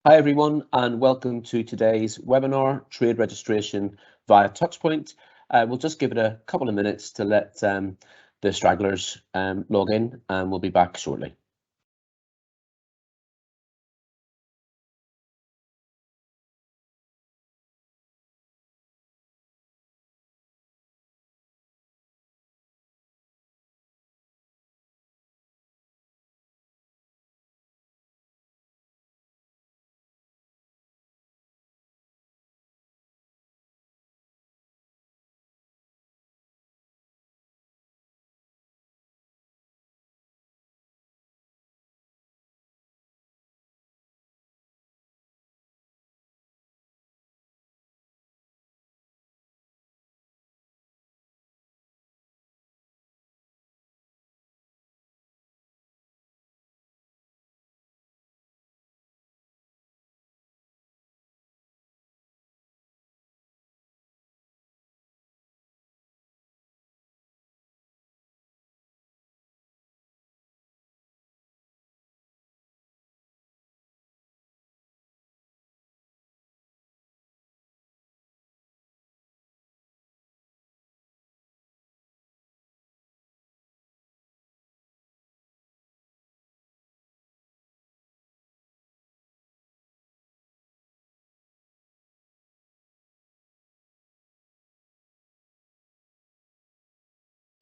Hi everyone, and welcome to today's webinar, Trade Registration via Touchpoint. We'll just give it a couple of minutes to let the stragglers log in, and we'll be back shortly.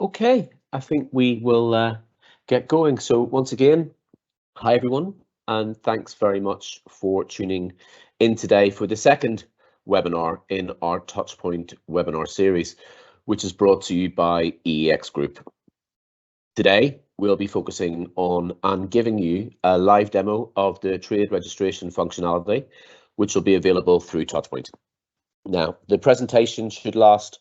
Okay, I think we will get going. So once again, hi everyone, and thanks very much for tuning in today for the second webinar in our Touchpoint webinar series, which is brought to you by EEX Group. Today, we'll be focusing on and giving you a live demo of the trade registration functionality, which will be available through Touchpoint. Now, the presentation should last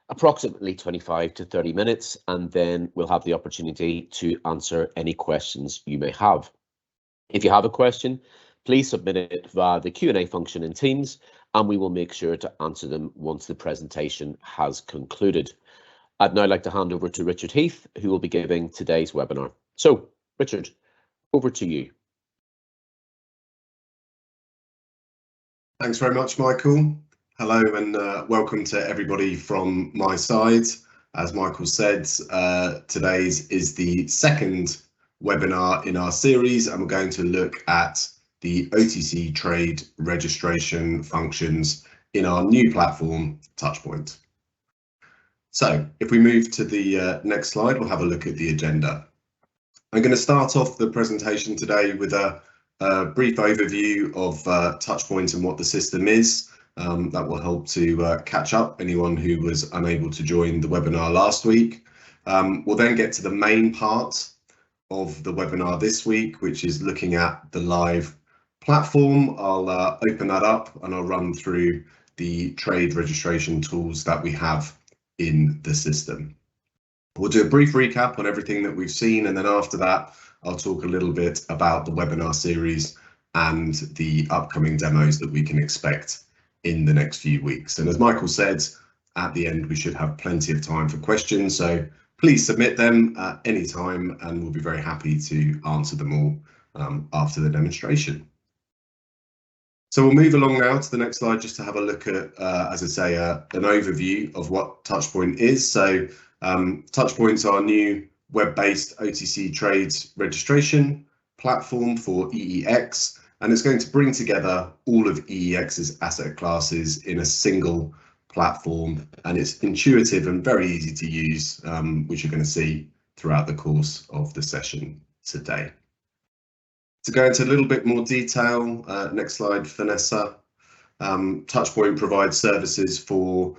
approximately 25 to 30 minutes, and then we'll have the opportunity to answer any questions you may have. If you have a question, please submit it via the Q&A function in Teams, and we will make sure to answer them once the presentation has concluded. I'd now like to hand over to Richard Heath, who will be giving today's webinar. So, Richard, over to you. Thanks very much, Michael. Hello and welcome to everybody from my side. As Michael said, today's is the second webinar in our series, and we're going to look at the OTC trade registration functions in our new platform, Touchpoint. So if we move to the next slide, we'll have a look at the agenda. I'm going to start off the presentation today with a brief overview of Touchpoint and what the system is. That will help to catch up anyone who was unable to join the webinar last week. We'll then get to the main part of the webinar this week, which is looking at the live platform. I'll open that up and I'll run through the trade registration tools that we have in the system. We'll do a brief recap on everything that we've seen, and then after that I'll talk a little bit about the webinar series and the upcoming demos that we can expect in the next few weeks. And as Michael said, at the end we should have plenty of time for questions, so please submit them at any time and we'll be very happy to answer them all after the demonstration. So we'll move along now to the next slide just to have a look at, as I say, an overview of what Touchpoint is. So Touchpoint's our new web-based OTC trades registration platform for EEX, and it's going to bring together all of EEX's asset classes in a single platform, and it's intuitive and very easy to use, which you're going to see throughout the course of the session today. To go into a little bit more detail, next slide, Vanessa. Touchpoint provides services for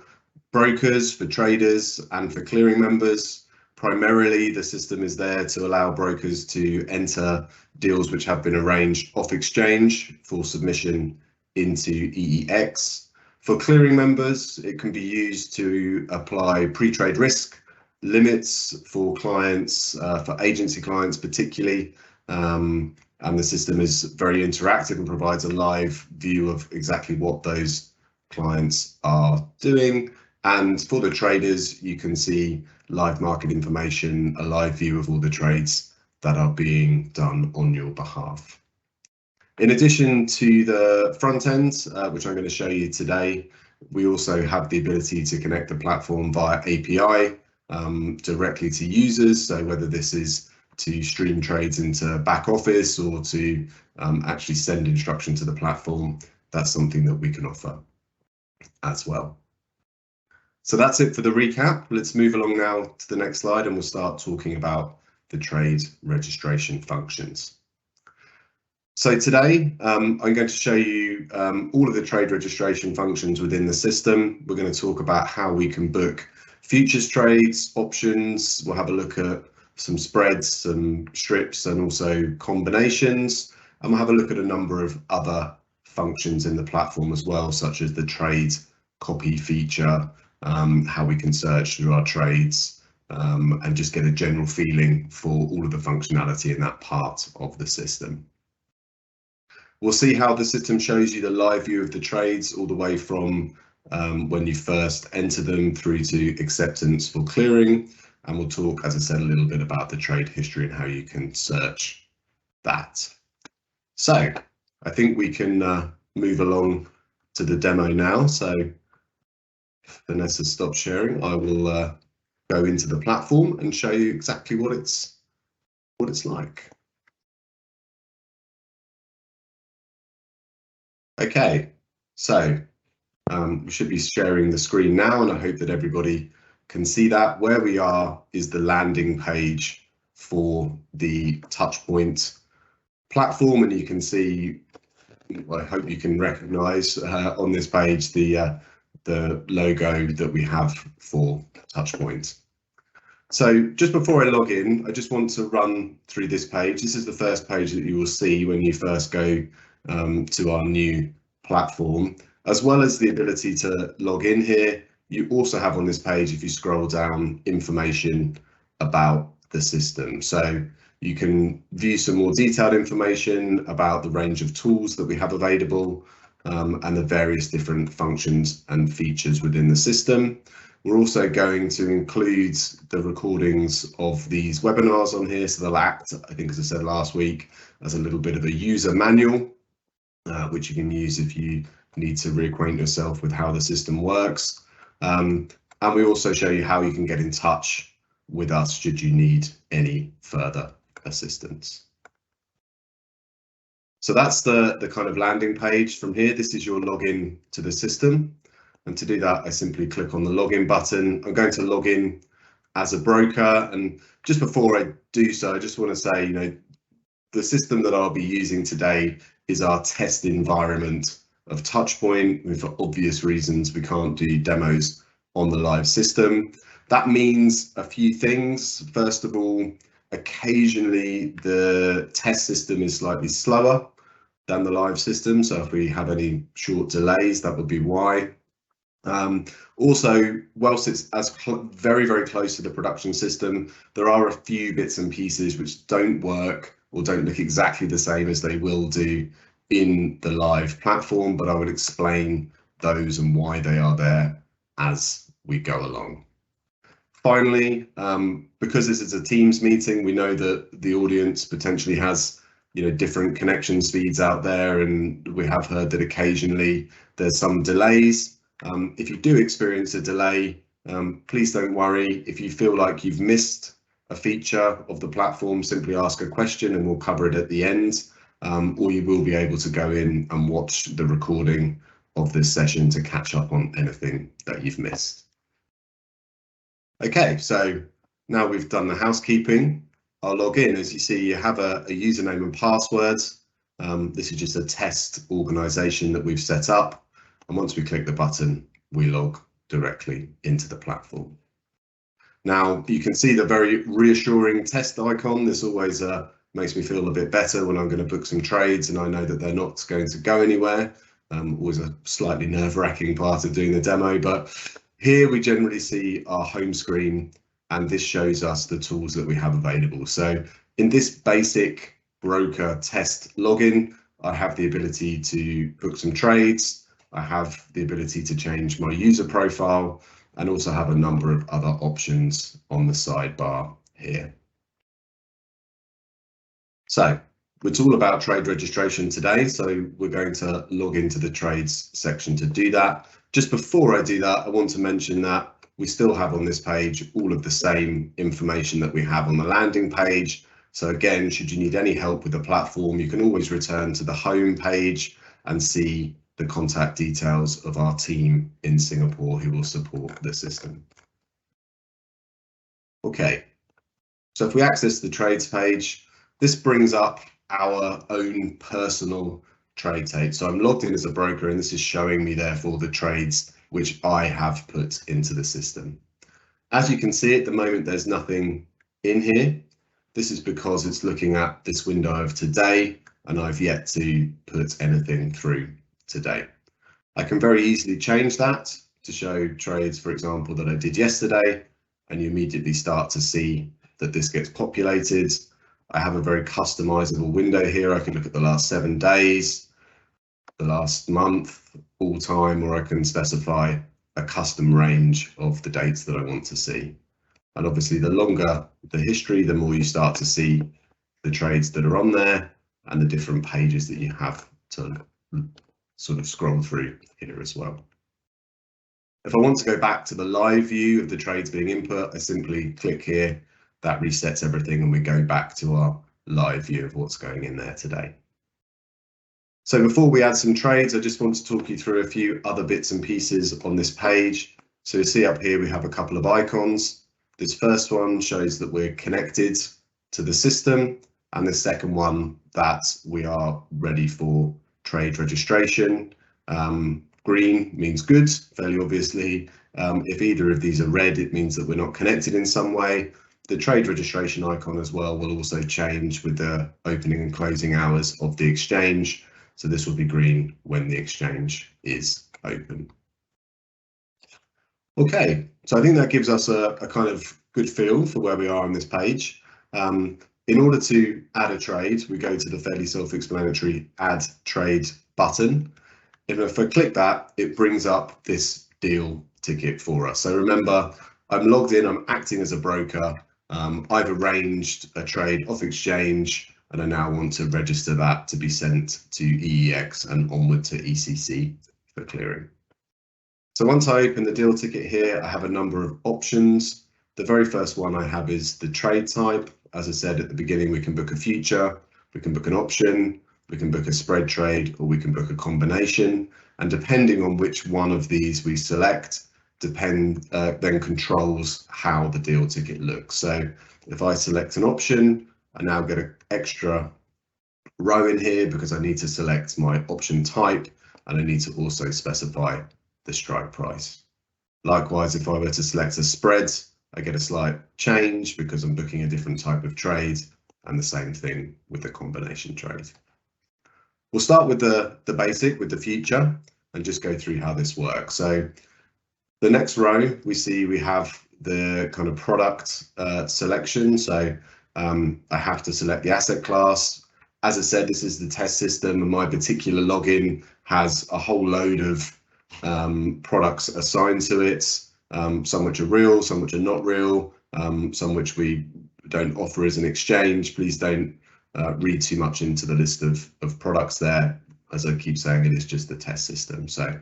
brokers, for traders, and for clearing members. Primarily, the system is there to allow brokers to enter deals which have been arranged off exchange for submission into EEX. For clearing members, it can be used to apply pre-trade risk limits for clients, for agency clients particularly. And the system is very interactive and provides a live view of exactly what those clients are doing. And for the traders, you can see live market information, a live view of all the trades that are being done on your behalf. In addition to the front end, which I'm going to show you today, we also have the ability to connect the platform via API directly to users. So whether this is to stream trades into back office or to actually send instruction to the platform, that's something that we can offer as well. So that's it for the recap. Let's move along now to the next slide and we'll start talking about the trade registration functions. So today I'm going to show you all of the trade registration functions within the system. We're going to talk about how we can book futures trades, options. We'll have a look at some spreads, some strips, and also combinations. And we'll have a look at a number of other functions in the platform as well, such as the trade copy feature, how we can search through our trades, and just get a general feeling for all of the functionality in that part of the system. We'll see how the system shows you the live view of the trades all the way from when you first enter them through to acceptance for clearing. And we'll talk, as I said, a little bit about the trade history and how you can search that. So I think we can move along to the demo now. So if Vanessa stops sharing, I will go into the platform and show you exactly what it's like. Okay, so we should be sharing the screen now, and I hope that everybody can see that. Where we are is the landing page for the Touchpoint platform, and you can see, I hope you can recognize on this page the logo that we have for Touchpoint. So just before I log in, I just want to run through this page. This is the first page that you will see when you first go to our new platform. As well as the ability to log in here, you also have on this page, if you scroll down, information about the system. So you can view some more detailed information about the range of tools that we have available and the various different functions and features within the system. We're also going to include the recordings of these webinars on here, so they'll act, I think, as I said last week, as a little bit of a user manual, which you can use if you need to reacquaint yourself with how the system works. And we also show you how you can get in touch with us should you need any further assistance. So that's the kind of landing page from here. This is your login to the system. And to do that, I simply click on the login button. I'm going to log in as a broker. And just before I do so, I just want to say, the system that I'll be using today is our test environment of Touchpoint. For obvious reasons, we can't do demos on the live system. That means a few things. First of all, occasionally the test system is slightly slower than the live system. So if we have any short delays, that would be why. Also, whilst it's very, very close to the production system, there are a few bits and pieces which don't work or don't look exactly the same as they will do in the live platform, but I will explain those and why they are there as we go along. Finally, because this is a Teams meeting, we know that the audience potentially has different connection speeds out there, and we have heard that occasionally there's some delays. If you do experience a delay, please don't worry. If you feel like you've missed a feature of the platform, simply ask a question and we'll cover it at the end, or you will be able to go in and watch the recording of this session to catch up on anything that you've missed. Okay, so now we've done the housekeeping, I'll log in. As you see, you have a username and password. This is just a test organization that we've set up. And once we click the button, we log directly into the platform. Now, you can see the very reassuring test icon. This always makes me feel a bit better when I'm going to book some trades and I know that they're not going to go anywhere. Always a slightly nerve-wracking part of doing the demo, but here we generally see our home screen, and this shows us the tools that we have available. So in this basic broker test login, I have the ability to book some trades. I have the ability to change my user profile and also have a number of other options on the sidebar here. So It's all about trade registration today, so we're going to log into the trades section to do that. Just before I do that, I want to mention that we still have on this page all of the same information that we have on the landing page. So again, should you need any help with the platform, you can always return to the home page and see the contact details of our team in Singapore who will support the system. Okay, so if we access the trades page, this brings up our own personal trade tape. So I'm logged in as a broker and this is showing me therefore the trades which I have put into the system. As you can see at the moment, there's nothing in here. This is because it's looking at this window of today and I've yet to put anything through today. I can very easily change that to show trades, for example, that I did yesterday, and you immediately start to see that this gets populated. I have a very customizable window here. I can look at the last 7 days, the last month, all time, or I can specify a custom range of the dates that I want to see. And obviously the longer the history, the more you start to see the trades that are on there and the different pages that you have to sort of scroll through here as well. If I want to go back to the live view of the trades being input, I simply click here, that resets everything and we go back to our live view of what's going in there today. So before we add some trades, I just want to talk you through a few other bits and pieces on this page. So you see up here, we have a couple of icons. This first one shows that we're connected to the system, and the second one that we are ready for trade registration. Green means good, fairly obviously. If either of these are red, it means that we're not connected in some way. The trade registration icon as well will also change with the opening and closing hours of the exchange. So this will be green when the exchange is open. Okay, so I think that gives us a kind of good feel for where we are on this page. In order to add a trade, we go to the fairly self-explanatory Add Trade button. And if I click that, it brings up this deal ticket for us. So remember, I'm logged in, I'm acting as a broker. I've arranged a trade off exchange, and I now want to register that to be sent to EEX and onward to ECC for clearing. So once I open the deal ticket here, I have a number of options. The very first one I have is the trade type. As I said at the beginning, we can book a future, we can book an option, we can book a spread trade, or we can book a combination. And depending on which one of these we select, then controls how the deal ticket looks. So if I select an option, I now get an extra row in here because I need to select my option type, and I need to also specify the strike price. Likewise, if I were to select a spread, I get a slight change because I'm booking a different type of trade, and the same thing with the combination trade. We'll start with the basic, with the future, and just go through how this works. So the next row, we have the kind of product selection. So I have to select the asset class. As I said, this is the test system, and my particular login has a whole load of products assigned to it, some which are real, some which are not real, some which we don't offer as an exchange. Please don't read too much into the list of products there. As I keep saying, it is just the test system. So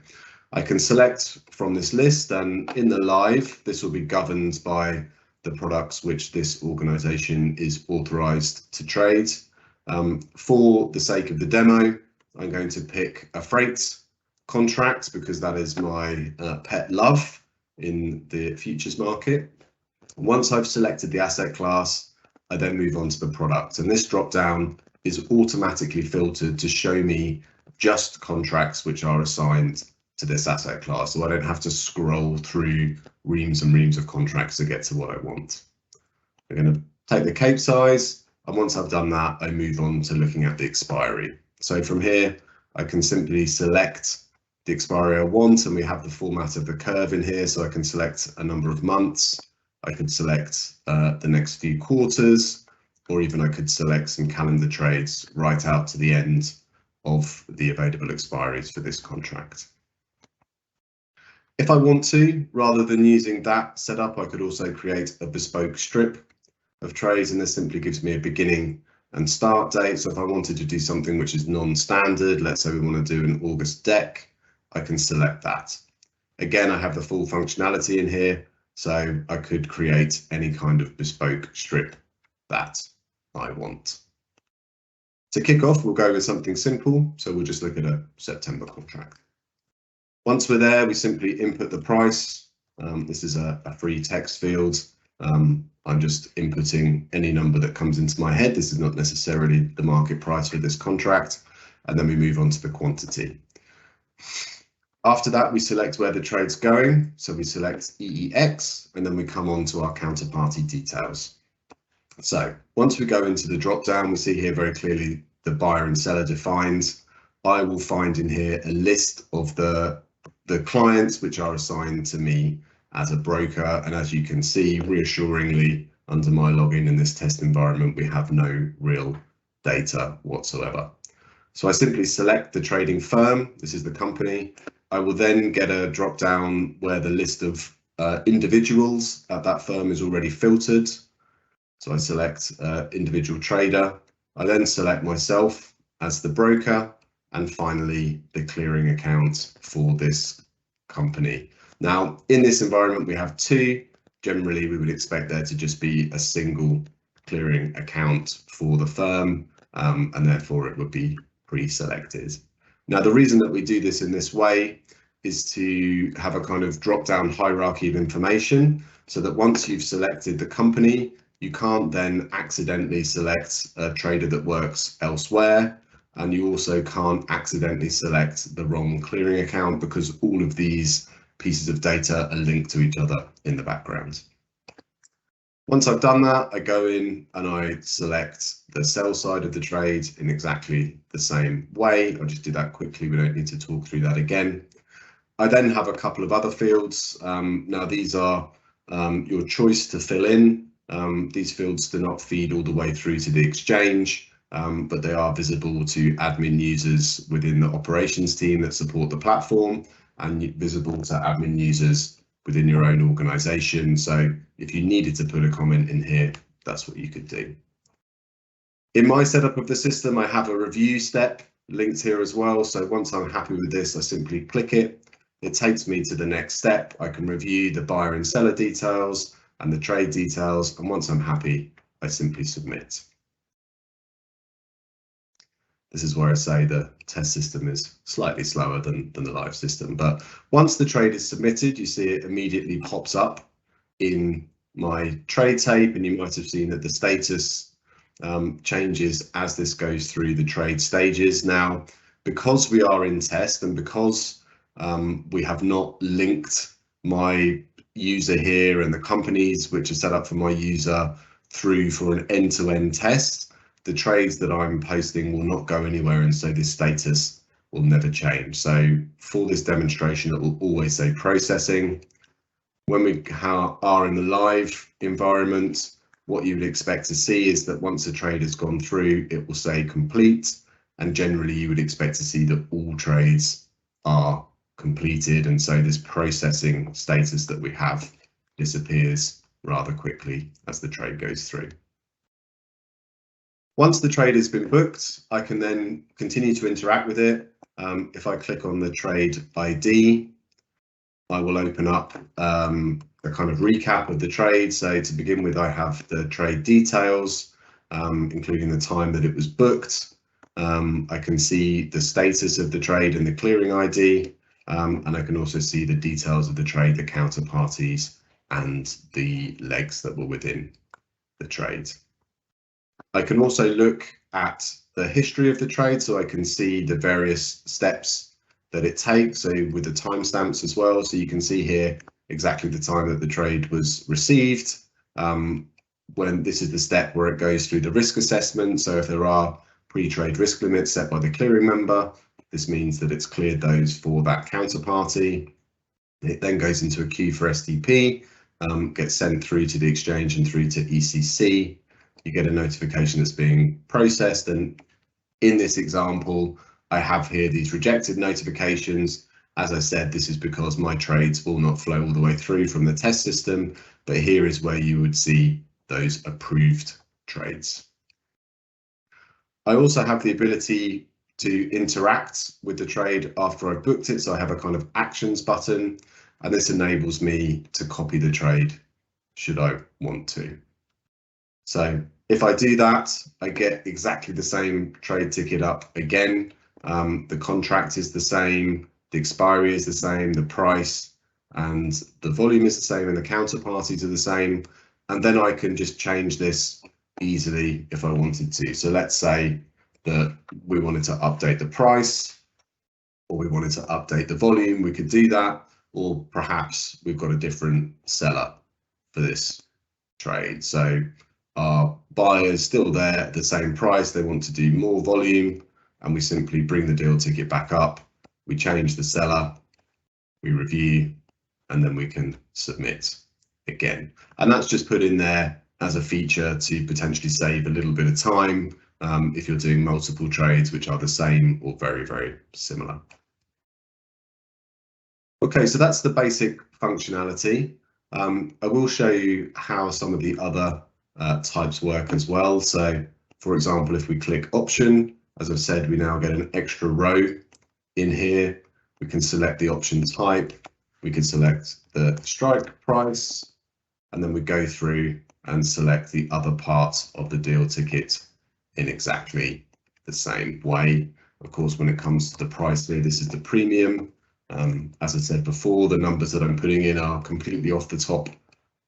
I can select from this list, and in the live, this will be governed by the products which this organization is authorized to trade. For the sake of the demo, I'm going to pick a freight contract because that is my pet love in the futures market. Once I've selected the asset class, I then move on to the product, and this drop down is automatically filtered to show me just contracts which are assigned to this asset class, so I don't have to scroll through reams and reams of contracts to get to what I want. I'm going to take the cape size, and once I've done that, I move on to looking at the expiry. So from here, I can simply select the expiry I want, and we have the format of the curve in here, so I can select a number of months. I could select the next few quarters, or even I could select some calendar trades right out to the end of the available expiries for this contract. If I want to, rather than using that setup, I could also create a bespoke strip of trades, and this simply gives me a beginning and start date. So if I wanted to do something which is non-standard, let's say we want to do an August deck, I can select that. Again, I have the full functionality in here, so I could create any kind of bespoke strip that I want. To kick off, we'll go with something simple. So we'll just look at a September contract. Once we're there, we simply input the price. This is a free text field. I'm just inputting any number that comes into my head. This is not necessarily the market price for this contract. And then we move on to the quantity. After that, we select where the trade's going. So we select EEX, and then we come on to our counterparty details. So once we go into the drop down, we see here very clearly the buyer and seller defined. I will find in here a list of the clients which are assigned to me as a broker. And as you can see, reassuringly, under my login in this test environment, we have no real data whatsoever. So I simply select the trading firm. This is the company. I will then get a drop down where the list of individuals at that firm is already filtered. So I select individual trader. I then select myself as the broker, and finally the clearing account for this company. Now, in this environment, we have two. Generally, we would expect there to just be a single clearing account for the firm, and therefore it would be pre-selected. Now, the reason that we do this in this way is to have a kind of drop-down hierarchy of information, so that once you've selected the company, you can't then accidentally select a trader that works elsewhere, and you also can't accidentally select the wrong clearing account, because all of these pieces of data are linked to each other in the background. Once I've done that, I go in and I select the sell side of the trade in exactly the same way. I'll just do that quickly. We don't need to talk through that again. I then have a couple of other fields. Now these are your choice to fill in. These fields do not feed all the way through to the exchange, but they are visible to admin users within the operations team that support the platform, and visible to admin users within your own organization. So if you needed to put a comment in here, that's what you could do. In my setup of the system, I have a review step linked here as well. So once I'm happy with this, I simply click it. It takes me to the next step. I can review the buyer and seller details and the trade details. And once I'm happy, I simply submit. This is where I say the test system is slightly slower than the live system. But once the trade is submitted, you see it immediately pops up in my trade tape, and you might have seen that the status changes as this goes through the trade stages. Now, because we are in test and because we have not linked my user here and the companies which are set up for my user through for an end-to-end test, the trades that I'm posting will not go anywhere, and so this status will never change. So for this demonstration, it will always say processing. When we are in the live environment, what you would expect to see is that once a trade has gone through, it will say complete, and generally you would expect to see that all trades are completed, and so this processing status that we have disappears rather quickly as the trade goes through. Once the trade has been booked, I can then continue to interact with it. If I click on the trade ID, I will open up a kind of recap of the trade. So to begin with, I have the trade details, including the time that it was booked. I can see the status of the trade and the clearing ID, and I can also see the details of the trade, the counterparties, and the legs that were within the trade. I can also look at the history of the trade, so I can see the various steps that it takes, so with the timestamps as well. So you can see here exactly the time that the trade was received. When this is the step where it goes through the risk assessment. So if there are pre-trade risk limits set by the clearing member, this means that it's cleared those for that counterparty. It then goes into a queue for SDP, gets sent through to the exchange and through to ECC. You get a notification that's being processed, and in this example, I have here these rejected notifications. As I said, this is because my trades will not flow all the way through from the test system, but here is where you would see those approved trades. I also have the ability to interact with the trade after I've booked it. So I have a kind of actions button, and this enables me to copy the trade should I want to. So if I do that, I get exactly the same trade ticket up again. The contract is the same, the expiry is the same, the price and the volume is the same, and the counterparties are the same. And then I can just change this easily if I wanted to. So let's say that we wanted to update the price, or we wanted to update the volume, we could do that. Or perhaps we've got a different seller for this trade. So our buyer's still there at the same price, they want to do more volume, and we simply bring the deal ticket back up, we change the seller, we review, and then we can submit again. And that's just put in there as a feature to potentially save a little bit of time if you're doing multiple trades which are the same or very, very similar. Okay, so that's the basic functionality. I will show you how some of the other types work as well. So for example, if we click option, as I've said, we now get an extra row in here. We can select the option type, we can select the strike price, and then we go through and select the other parts of the deal ticket in exactly the same way. Of course, when it comes to the price here, this is the premium. As I said before, the numbers that I'm putting in are completely off the top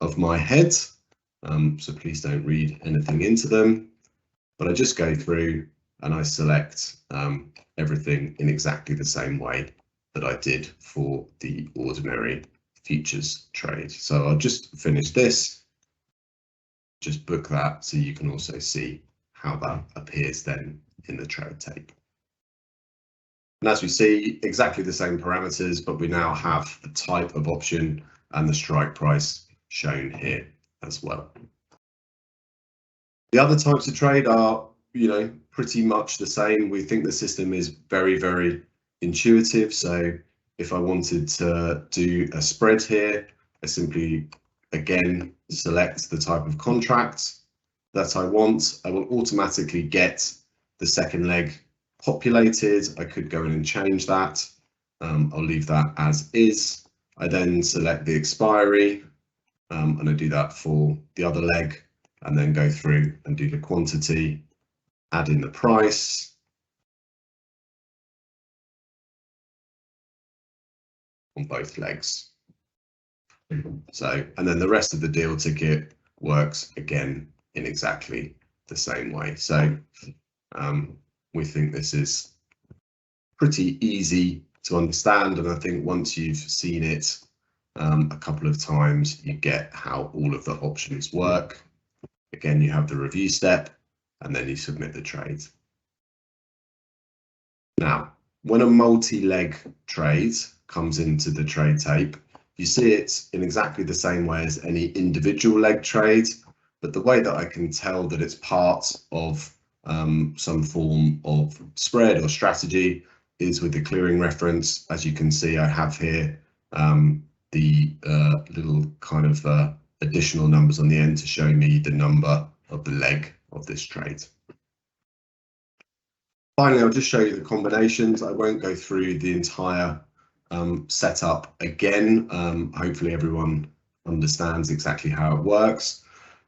of my head, so please don't read anything into them. But I just go through and I select everything in exactly the same way that I did for the ordinary futures trade. So I'll just finish this, just book that so you can also see how that appears then in the trade tape. And as we see, exactly the same parameters, but we now have the type of option and the strike price shown here as well. The other types of trade are, pretty much the same. We think the system is very, very intuitive. So if I wanted to do a spread here, I simply, again, select the type of contract that I want. I will automatically get the second leg populated. I could go in and change that. I'll leave that as is. I then select the expiry, and I do that for the other leg, and then go through and do the quantity, add in the price, on both legs. So, and then the rest of the deal ticket works again in exactly the same way. So we think this is pretty easy to understand, and I think once you've seen it a couple of times, you get how all of the options work. Again, you have the review step, and then you submit the trade. Now, when a multi-leg trade comes into the trade tape, you see it in exactly the same way as any individual leg trade, but the way that I can tell that it's part of some form of spread or strategy is with the clearing reference. As you can see, I have here the little kind of additional numbers on the end to show me the number of the leg of this trade. Finally, I'll just show you the combinations. I won't go through the entire setup again. Hopefully everyone understands exactly how it works.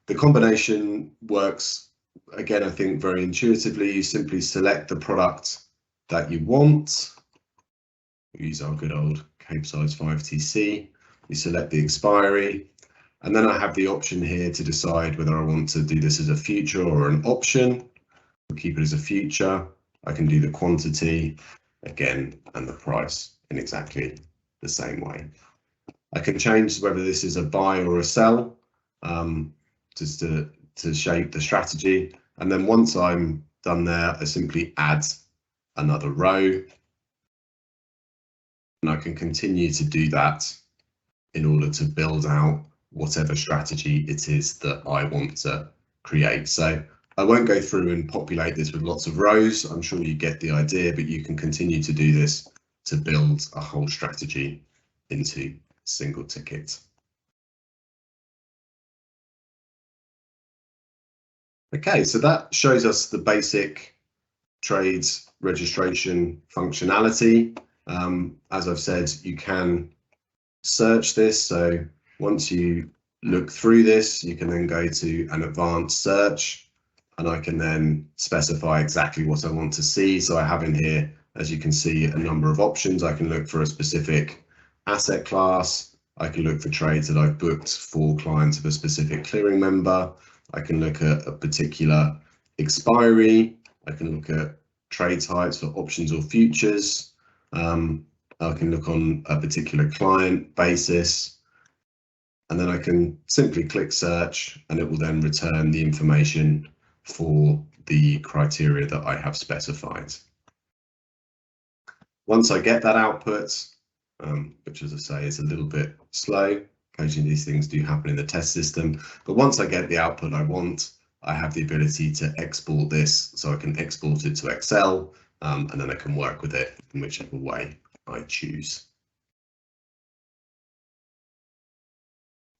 The combination works, again, I think very intuitively. You simply select the product that you want. We use our good old Cape size 5TC. You select the expiry, and then I have the option here to decide whether I want to do this as a future or an option. We'll keep it as a future. I can do the quantity again and the price in exactly the same way. I can change whether this is a buy or a sell, just to shape the strategy. And then once I'm done there, I simply add another row. And I can continue to do that in order to build out whatever strategy it is that I want to create. So I won't go through and populate this with lots of rows. I'm sure you get the idea, but you can continue to do this to build a whole strategy into a single ticket. Okay, so that shows us the basic trades registration functionality. As I've said, you can search this. So once you look through this, you can then go to an advanced search, and I can then specify exactly what I want to see. So I have in here, as you can see, a number of options. I can look for a specific asset class. I can look for trades that I've booked for clients of a specific clearing member. I can look at a particular expiry. I can look at trade types for options or futures. I can look on a particular client basis, and then I can simply click search, and it will then return the information for the criteria that I have specified. Once I get that output, which as I say is a little bit slow, occasionally these things do happen in the test system, but once I get the output I want, I have the ability to export this, so I can export it to Excel, and then I can work with it in whichever way I choose.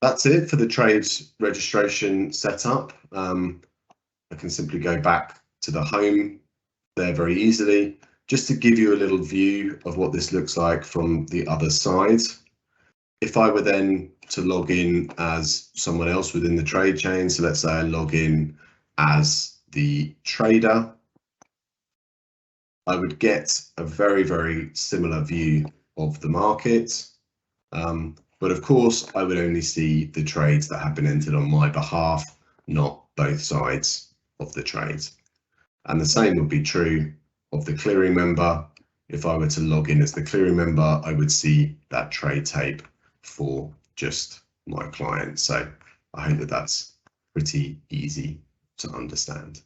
That's it for the trades registration setup. I can simply go back to the home there very easily, just to give you a little view of what this looks like from the other side. If I were then to log in as someone else within the trade chain, so let's say I log in as the trader, I would get a very, very similar view of the market. But of course, I would only see the trades that have been entered on my behalf, not both sides of the trade. And the same would be true of the clearing member. If I were to log in as the clearing member, I would see that trade tape for just my client. So I hope that that's pretty easy to understand.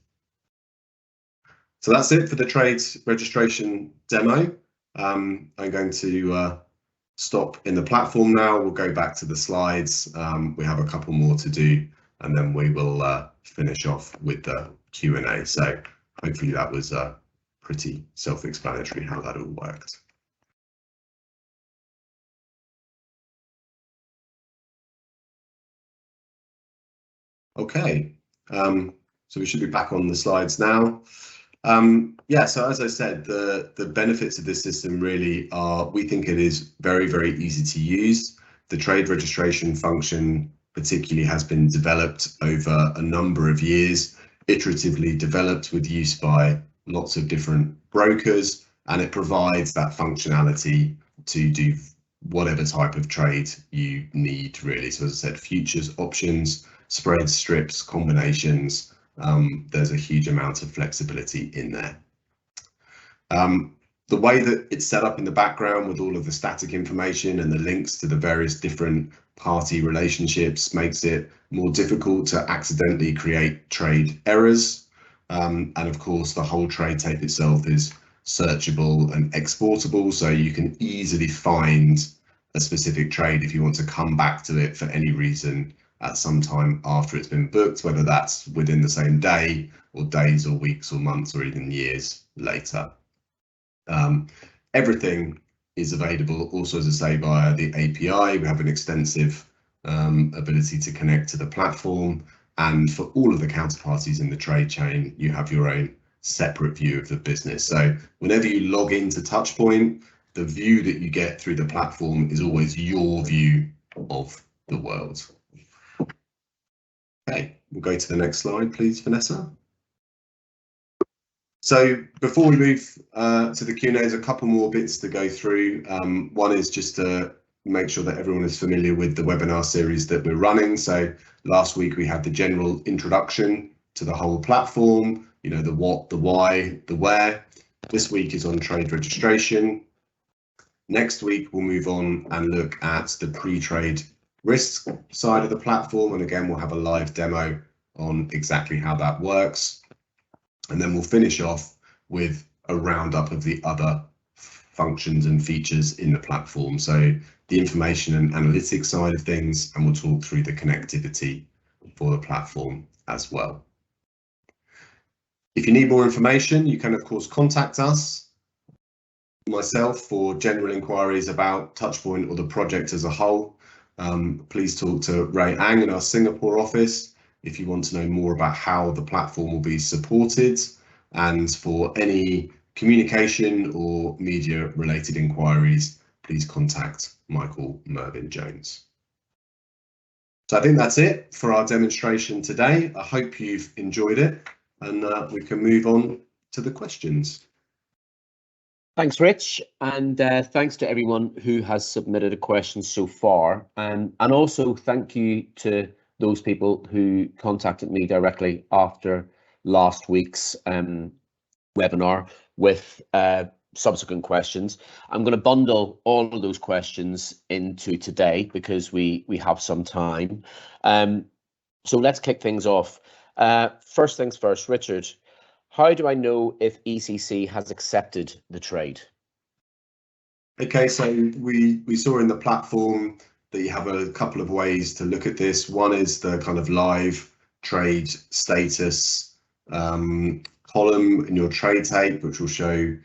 So that's it for the trades registration demo. I'm going to stop in the platform now. We'll go back to the slides. We have a couple more to do, and then we will finish off with the Q&A. So hopefully that was pretty self-explanatory how that all worked. Okay, so we should be back on the slides now. Yeah, so as I said, the benefits of this system really are, we think it is very, very easy to use. The trade registration function particularly has been developed over a number of years, iteratively developed with use by lots of different brokers, and it provides that functionality to do whatever type of trade you need, really. So as I said, futures, options, spreads, strips, combinations, there's a huge amount of flexibility in there. The way that it's set up in the background with all of the static information and the links to the various different party relationships makes it more difficult to accidentally create trade errors. And of course, the whole trade tape itself is searchable and exportable, so you can easily find a specific trade if you want to come back to it for any reason at some time after it's been booked, whether that's within the same day or days or weeks or months or even years later. Everything is available also, as I say, via the API. We have an extensive ability to connect to the platform, and for all of the counterparties in the trade chain, you have your own separate view of the business. So whenever you log into Touchpoint, the view that you get through the platform is always your view of the world. Okay, we'll go to the next slide, please, Vanessa. So before we move to the Q&A, there's a couple more bits to go through. One is just to make sure that everyone is familiar with the webinar series that we're running. So last week we had the general introduction to the whole platform, you know, the what, the why, the where. This week is on trade registration. Next week we'll move on and look at the pre-trade risk side of the platform, and again we'll have a live demo on exactly how that works. And then we'll finish off with a roundup of the other functions and features in the platform. So the information and analytics side of things, and we'll talk through the connectivity for the platform as well. If you need more information, you can of course contact us, myself, for general inquiries about Touchpoint or the project as a whole. Please talk to Ray Ang in our Singapore office if you want to know more about how the platform will be supported. And for any communication or media related inquiries, please contact Michael Mervyn Jones. So I think that's it for our demonstration today. I hope you've enjoyed it, and we can move on to the questions. Thanks, Rich, and thanks to everyone who has submitted a question so far, and also thank you to those people who contacted me directly after last week's webinar with subsequent questions. I'm going to bundle all of those questions into today because we have some time. So let's kick things off. First things first, Richard, how do I know if ECC has accepted the trade? Okay, so we saw in the platform that you have a couple of ways to look at this. One is the kind of live trade status column in your trade tape, which will show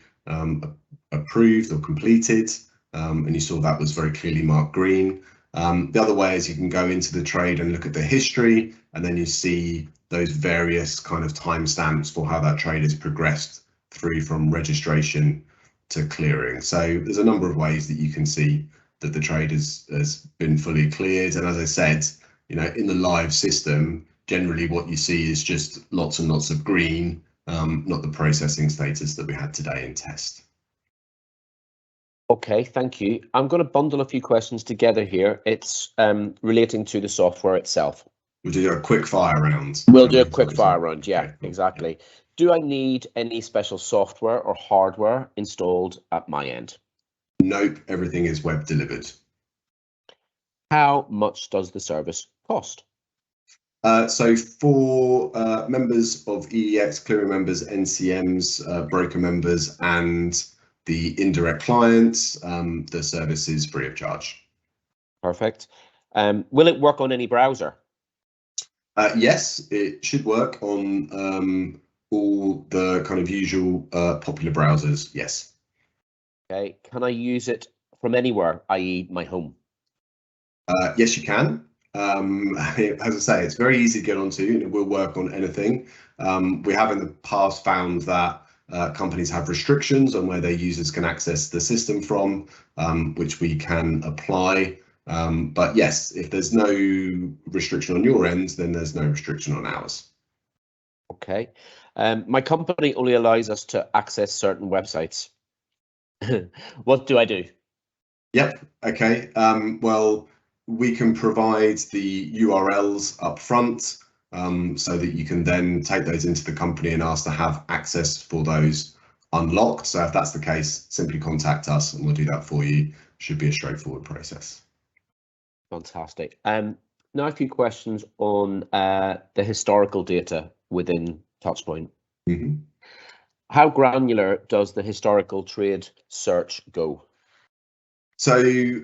approved or completed, and you saw that was very clearly marked green. The other way is you can go into the trade and look at the history, and then you see those various kind of timestamps for how that trade has progressed through from registration to clearing. So there's a number of ways that you can see that the trade has been fully cleared. And as I said, you know, in the live system, generally what you see is just lots and lots of green, not the processing status that we had today in test. Okay, thank you. I'm going to bundle a few questions together here. It's relating to the software itself. We'll do a quick fire round. We'll do a quick fire round, yeah, Okay, cool. exactly. Do I need any special software or hardware installed at my end? Nope, everything is web delivered. How much does the service cost? So for members of EEX, clearing members, NCMs, broker members, and the indirect clients, the service is free of charge. Perfect. Will it work on any browser? Yes, it should work on all the kind of usual popular browsers, yes. Okay, can I use it from anywhere, i.e. my home? Yes, you can. As I say, it's very easy to get onto, and it will work on anything. We have in the past found that companies have restrictions on where their users can access the system from, which we can apply. But yes, if there's no restriction on your end, then there's no restriction on ours. Okay. My company only allows us to access certain websites. What do I do? Yep. Okay. Well, we can provide the URLs up front so that you can then take those into the company and ask to have access for those unlocked. So if that's the case, simply contact us and we'll do that for you. Should be a straightforward process. Fantastic. Now a few questions on the historical data within Touchpoint. Mm-hmm. How granular does the historical trade search go? So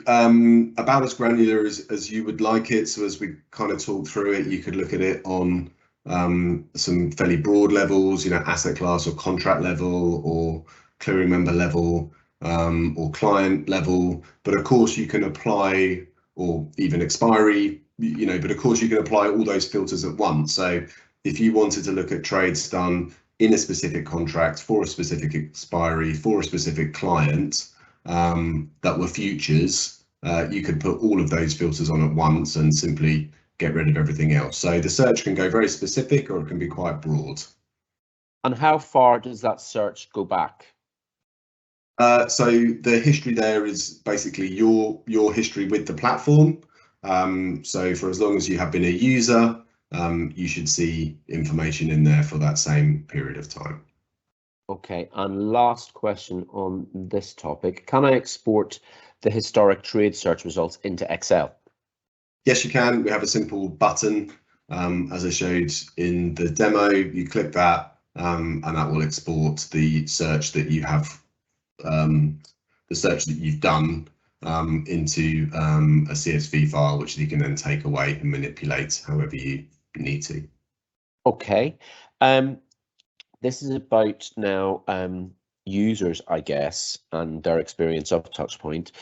about as granular as you would like it. So as we kind of talked through it, you could look at it on some fairly broad levels, you know, asset class or contract level or clearing member level or client level. But of course you can apply, or even expiry, you know, but of course you can apply all those filters at once. So if you wanted to look at trades done in a specific contract for a specific expiry for a specific client, that were futures, you could put all of those filters on at once and simply get rid of everything else. So the search can go very specific or it can be quite broad. And how far does that search go back? So the history there is basically your history with the platform. So for as long as you have been a user, you should see information in there for that same period of time. Okay, and last question on this topic. Can I export the historic trade search results into Excel? Yes, you can. We have a simple button, as I showed in the demo. You click that, and that will export the search that you have, the search that you've done into a CSV file, which you can then take away and manipulate however you need to. Okay. This is about now users, I guess, and their experience of Touchpoint.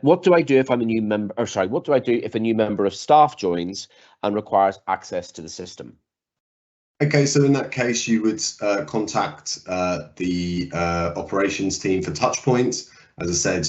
What do I do if I'm a new member, or sorry, what do I do if a new member of staff joins and requires access to the system? Okay, so in that case, you would contact the operations team for Touchpoint. As I said,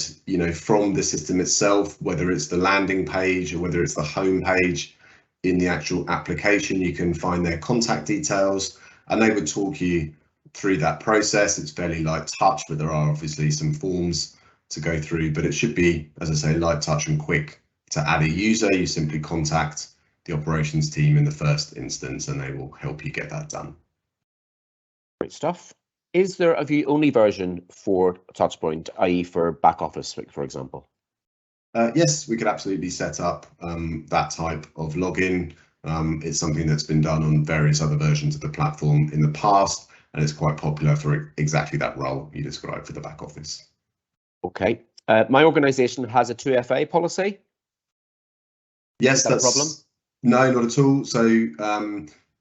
from the system itself, whether it's the landing page or whether it's the home page in the actual application, you can find their contact details and they would talk you through that process. It's fairly light touch, but there are obviously some forms to go through, but it should be, as I say, light touch and quick. To add a user, you simply contact the operations team in the first instance and they will help you get that done. Great stuff. Is there a view-only version for Touchpoint, i.e. for back office, for example? Yes, we could absolutely set up that type of login. It's something that's been done on various other versions of the platform in the past, and it's quite popular for exactly that role you described for the back office. Okay. My organisation has a 2FA policy. Yes, that's a problem. No, not at all. So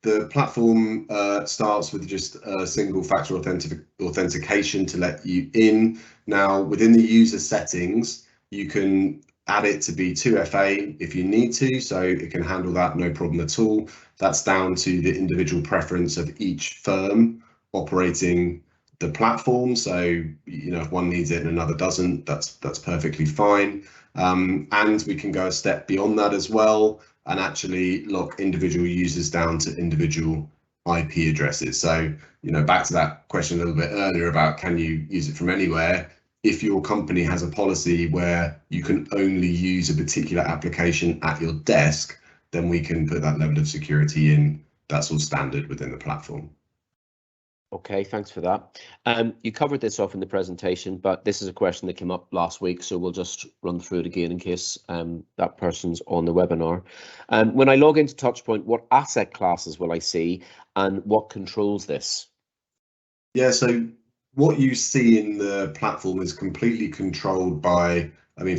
the platform starts with just a single factor authentication to let you in. Now, within the user settings, you can add it to be 2FA if you need to, so it can handle that, no problem at all. That's down to the individual preference of each firm operating the platform. So, if one needs it and another doesn't, that's perfectly fine. And we can go a step beyond that as well and actually lock individual users down to individual IP addresses. So, back to that question a little bit earlier about can you use it from anywhere? If your company has a policy where you can only use a particular application at your desk, then we can put that level of security in. That's all standard within the platform. Okay, thanks for that. You covered this off in the presentation, but this is a question that came up last week, so we'll just run through it again in case that person's on the webinar. When I log into Touchpoint, what asset classes will I see and what controls this? Yeah, so what you see in the platform is completely controlled by,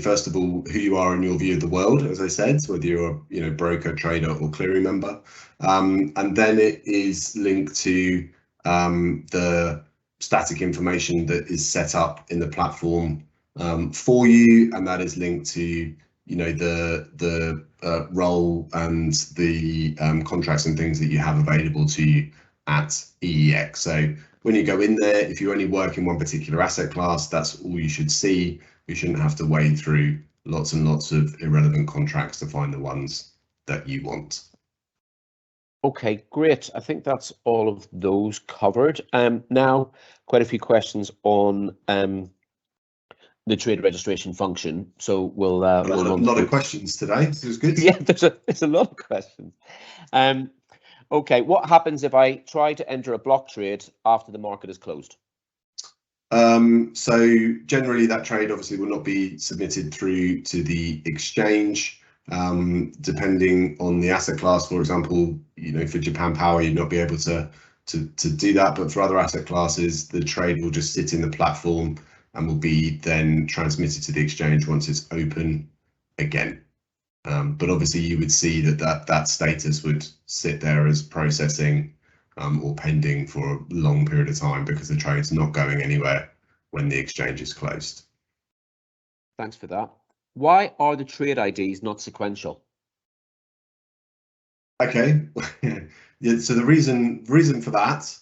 first of all, who you are in your view of the world, as I said, whether you're a broker, trader or clearing member. And then it is linked to the static information that is set up in the platform for you, and that is linked to the role and the contracts and things that you have available to you at EEX. So when you go in there, if you only work in one particular asset class, that's all you should see. You shouldn't have to wade through lots and lots of irrelevant contracts to find the ones that you want. Okay, great. I think that's all of those covered. Now, quite a few questions on the trade registration function. So we'll a lot of questions today. This is good. Yeah, there's a lot of questions. Okay, what happens if I try to enter a block trade after the market is closed? So generally that trade obviously will not be submitted through to the exchange. Depending on the asset class, for example, for Japan Power, you'd not be able to do that, but for other asset classes, the trade will just sit in the platform and will be then transmitted to the exchange once it's open again. But obviously you would see that status would sit there as processing or pending for a long period of time because the trade's not going anywhere when the exchange is closed. Thanks for that. Why are the trade IDs not sequential? Okay, yeah, so the reason for that,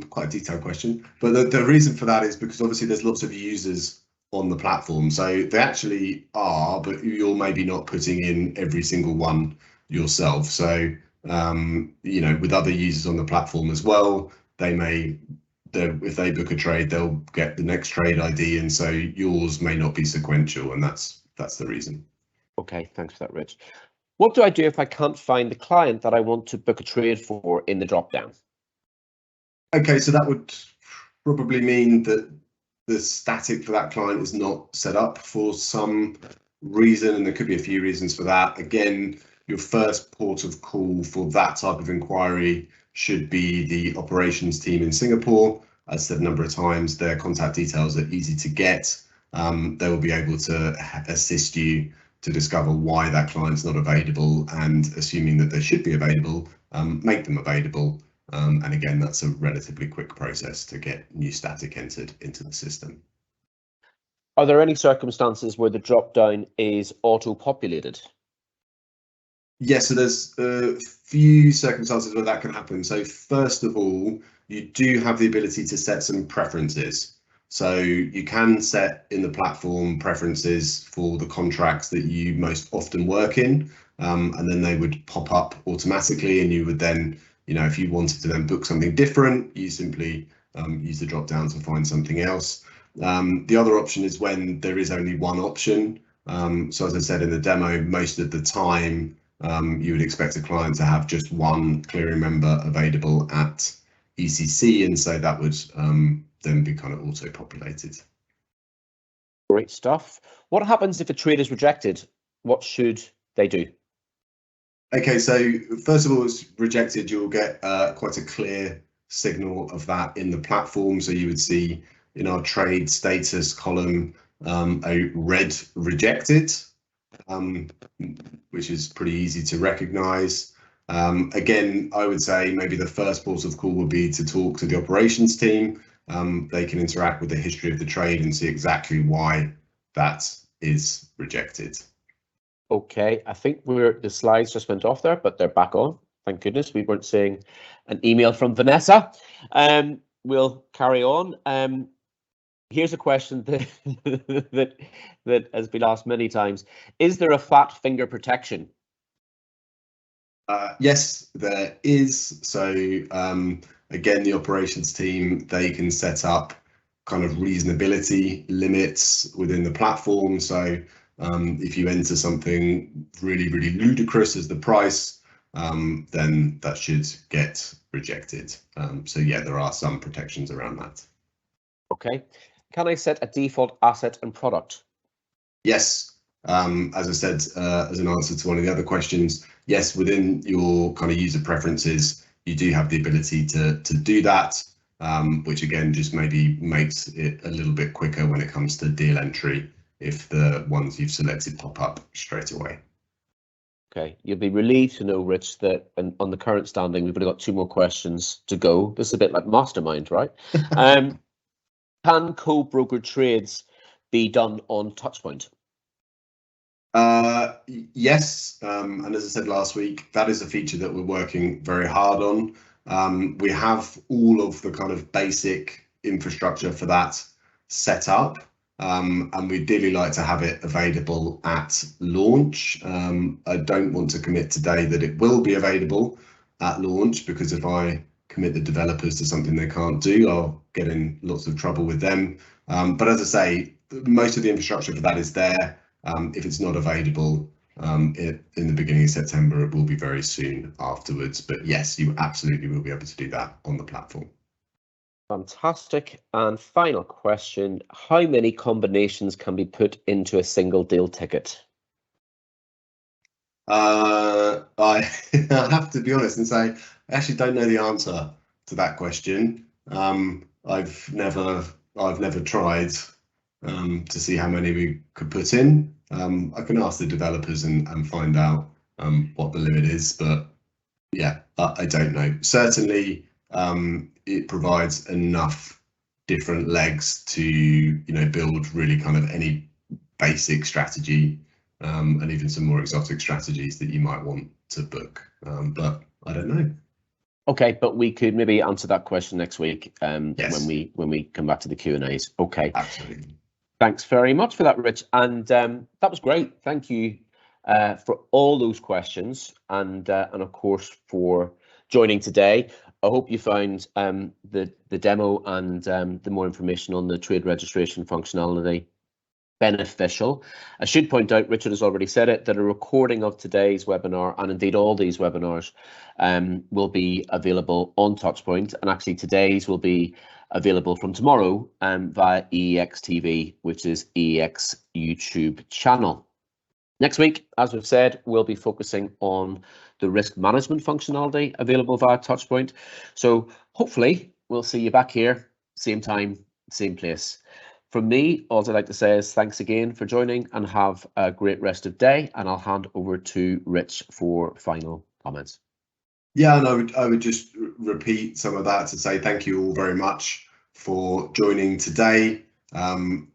quite a detailed question, but the reason for that is because obviously there's lots of users on the platform. So they actually are, but you're maybe not putting in every single one yourself. So, with other users on the platform as well, if they book a trade, they'll get the next trade ID. And so yours may not be sequential, and that's the reason. Okay, thanks for that, Rich. What do I do if I can't find the client that I want to book a trade for in the drop-down? Okay, so that would probably mean that the static for that client is not set up for some reason, and there could be a few reasons for that. Again, your first port of call for that type of inquiry should be the operations team in Singapore. As said a number of times, their contact details are easy to get. They will be able to assist you to discover why that client's not available, and assuming that they should be available, make them available. And again, that's a relatively quick process to get new static entered into the system. Are there any circumstances where the drop down is auto-populated? Yeah, so there's a few circumstances where that can happen. So first of all, you do have the ability to set some preferences. So you can set in the platform preferences for the contracts that you most often work in, and then they would pop up automatically, and you would then, if you wanted to then book something different, you simply use the drop down to find something else. The other option is when there is only one option. So as I said in the demo, most of the time, you would expect a client to have just one clearing member available at ECC, and so that would then be kind of auto-populated. Great stuff. What happens if a trade is rejected? What should they do? Okay, so first of all, it's rejected. You'll get quite a clear signal of that in the platform. So you would see in our trade status column a red rejected, which is pretty easy to recognize. Again, I would say maybe the first port of call would be to talk to the operations team. They can interact with the history of the trade and see exactly why that is rejected. Okay, I think the slides just went off there, but they're back on. Thank goodness we weren't seeing an email from Vanessa. We'll carry on. Here's a question that has been asked many times. Is there a fat finger protection? Yes, there is. So again, the operations team, they can set up kind of reasonability limits within the platform. So if you enter something really, really ludicrous as the price, then that should get rejected. So yeah, there are some protections around that. Okay. Can I set a default asset and product? Yes. As I said, as an answer to one of the other questions, yes, within your kind of user preferences, you do have the ability to do that, which again just maybe makes it a little bit quicker when it comes to deal entry if the ones you've selected pop up straight away. Okay, you'll be relieved to know, Rich, that on the current standing, we've only got 2 more questions to go. This is a bit like mastermind, right? Can co-brokered trades be done on Touchpoint? Yes, and as I said last week, that is a feature that we're working very hard on. We have all of the kind of basic infrastructure for that set up, and we'd really like to have it available at launch. I don't want to commit today that it will be available at launch, because if I commit the developers to something they can't do, I'll get in lots of trouble with them. But as I say, most of the infrastructure for that is there. If it's not available in the beginning of September, it will be very soon afterwards. But yes, you absolutely will be able to do that on the platform. Fantastic. And final question, how many combinations can be put into a single deal ticket? I have to be honest and say, I actually don't know the answer to that question. I've never tried to see how many we could put in. I can ask the developers and find out what the limit is, but yeah, I don't know. Certainly, it provides enough different legs to build really kind of any basic strategy, and even some more exotic strategies that you might want to book. But I don't know. Okay, but we could maybe answer that question next week Yes. when we come back to the Q&As. Okay. Absolutely. Thanks very much for that, Rich. And that was great. Thank you for all those questions and of course for joining today. I hope you found the demo and the more information on the trade registration functionality beneficial. I should point out, Richard has already said it, that a recording of today's webinar, and indeed all these webinars, will be available on Touchpoint, and actually today's will be available from tomorrow via EEX TV, which is EEX YouTube channel. Next week, as we've said, we'll be focusing on the risk management functionality available via Touchpoint. So hopefully we'll see you back here, same time, same place. From me, all I'd like to say is thanks again for joining and have a great rest of day. And I'll hand over to Rich for final comments. Yeah, and I would just repeat some of that to say thank you all very much for joining today.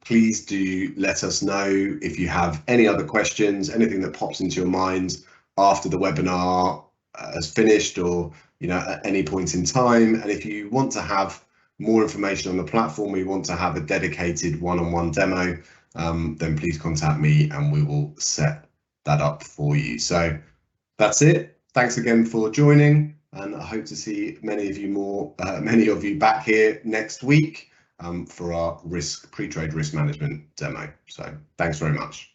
Please do let us know if you have any other questions, anything that pops into your mind after the webinar has finished, or at any point in time. And if you want to have more information on the platform, we want to have a dedicated one-on-one demo, then please contact me and we will set that up for you. So that's it. Thanks again for joining, and I hope to see many of you back here next week for our pre-trade risk management demo. So thanks very much.